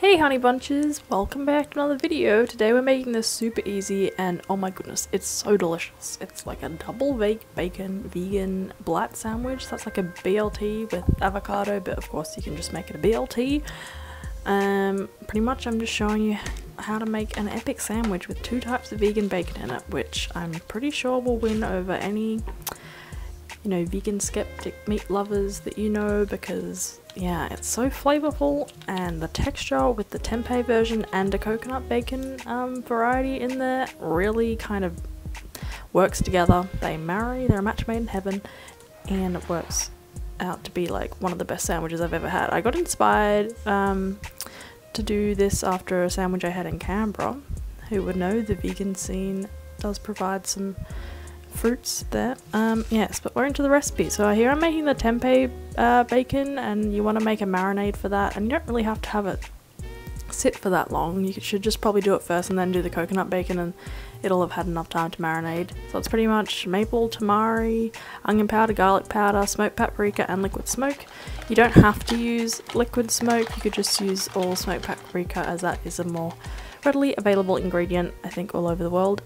Hey honey bunches, welcome back to another video. Today we're making this super easy and oh my goodness, it's so delicious. It's like a double bacon vegan Blat sandwich. That's like a BLT with avocado, but of course you can just make it a BLT. Pretty much I'm just showing you how to make an epic sandwich with two types of vegan bacon in it, which I'm pretty sure will win over any vegan skeptic meat lovers that you know, because yeah, it's so flavorful, and the texture with the tempeh version and a coconut bacon variety in there really kind of works together. They marry, they're a match made in heaven, and it works out to be like one of the best sandwiches I've ever had. I got inspired to do this after a sandwich I had in Canberra. Who would know, the vegan scene does provide some fruits there. Yes, but we're into the recipe. So here I'm making the tempeh bacon, and you want to make a marinade for that, and you don't really have to have it sit for that long. You should just probably do it first and then do the coconut bacon, and it'll have had enough time to marinate. So it's pretty much maple, tamari, onion powder, garlic powder, smoked paprika, and liquid smoke. You don't have to use liquid smoke, you could just use all smoked paprika, as that is a more readily available ingredient, I think, all over the world.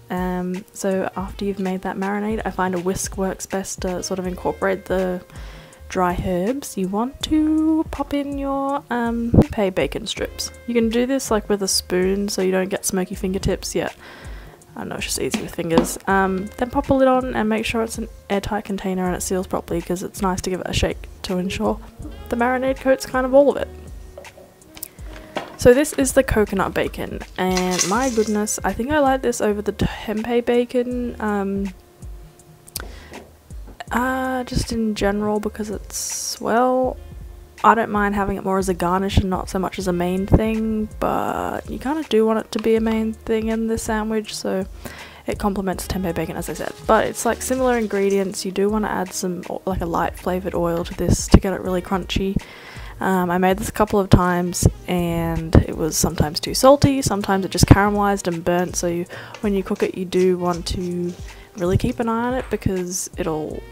So after you've made that marinade, I find a whisk works best to sort of incorporate the dry herbs. You want to pop in your tempeh bacon strips. You can do this like with a spoon so you don't get smoky fingertips yet. I don't know, it's just easy with fingers. Then pop a lid on and make sure it's an airtight container and it seals properly, because it's nice to give it a shake to ensure the marinade coats kind of all of it. So this is the coconut bacon, and my goodness, I think I like this over the tempeh bacon, just in general, because it's, well, I don't mind having it more as a garnish and not so much as a main thing, but you kind of do want it to be a main thing in this sandwich, so it complements tempeh bacon, as I said. But it's like similar ingredients. You do want to add some, like a light flavoured oil to this to get it really crunchy. I made this a couple of times and it was sometimes too salty, sometimes it just caramelized and burnt, so when you cook it you do want to really keep an eye on it, because it'll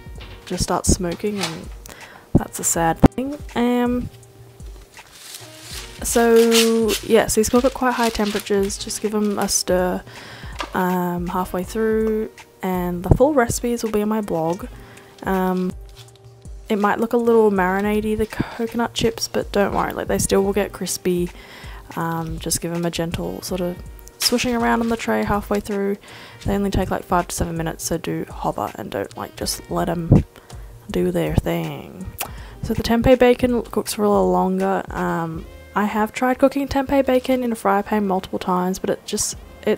just start smoking, and that's a sad thing. So yes, these cook at quite high temperatures. Just give them a stir halfway through, and the full recipes will be on my blog. It might look a little marinade-y, the coconut chips, but don't worry, like, they still will get crispy. Just give them a gentle sort of swishing around on the tray halfway through. They only take like 5 to 7 minutes, so do hover and don't like just let them do their thing. So the tempeh bacon cooks for a little longer. I have tried cooking tempeh bacon in a fry pan multiple times, but the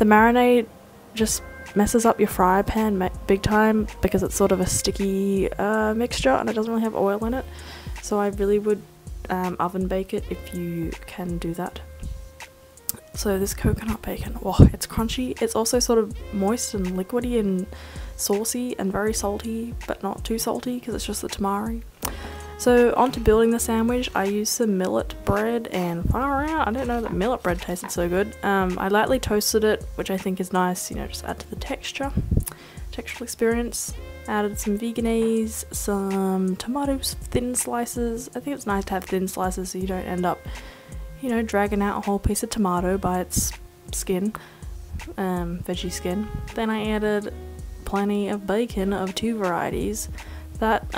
marinade just messes up your fry pan big time, because it's sort of a sticky mixture and it doesn't really have oil in it. So I really would oven bake it if you can do that. So this coconut bacon, wow, it's crunchy. It's also sort of moist and liquidy and saucy and very salty, but not too salty because it's just the tamari. So on to building the sandwich. I used some millet bread, and far out, I didn't know that millet bread tasted so good. I lightly toasted it, which I think is nice, just add to the textural experience. Added some veganese, some tomatoes, thin slices. I think it's nice to have thin slices so you don't end up, dragging out a whole piece of tomato by its skin, veggie skin. Then I added plenty of bacon of two varieties. That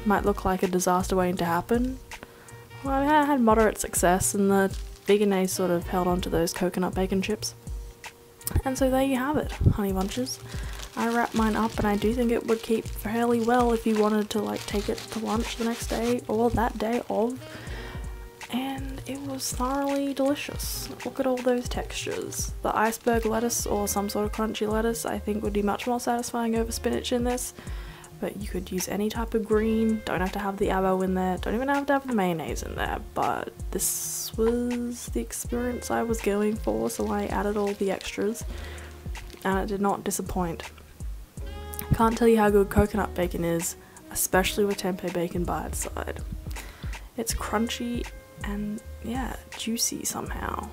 might look like a disaster waiting to happen. Well, I had moderate success, and the veganese sort of held on to those coconut bacon chips. And so there you have it, honey bunches. I wrapped mine up, and I do think it would keep fairly well if you wanted to like take it to lunch the next day or that day of. And it was thoroughly delicious. Look at all those textures. The iceberg lettuce or some sort of crunchy lettuce I think would be much more satisfying over spinach in this. But you could use any type of green, don't have to have the avo in there, don't even have to have the mayonnaise in there, but this was the experience I was going for, so I added all the extras, and it did not disappoint. Can't tell you how good coconut bacon is, especially with tempeh bacon by its side. It's crunchy and, yeah, juicy somehow.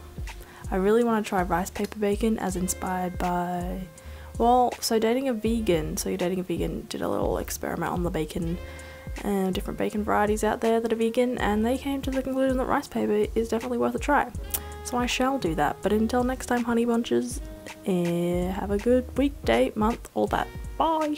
I really want to try rice paper bacon, as inspired by, well, so Dating a Vegan did a little experiment on the bacon different bacon varieties out there that are vegan, and they came to the conclusion that rice paper is definitely worth a try. So I shall do that. But until next time, honey bunches, have a good week, day, month, all that. Bye!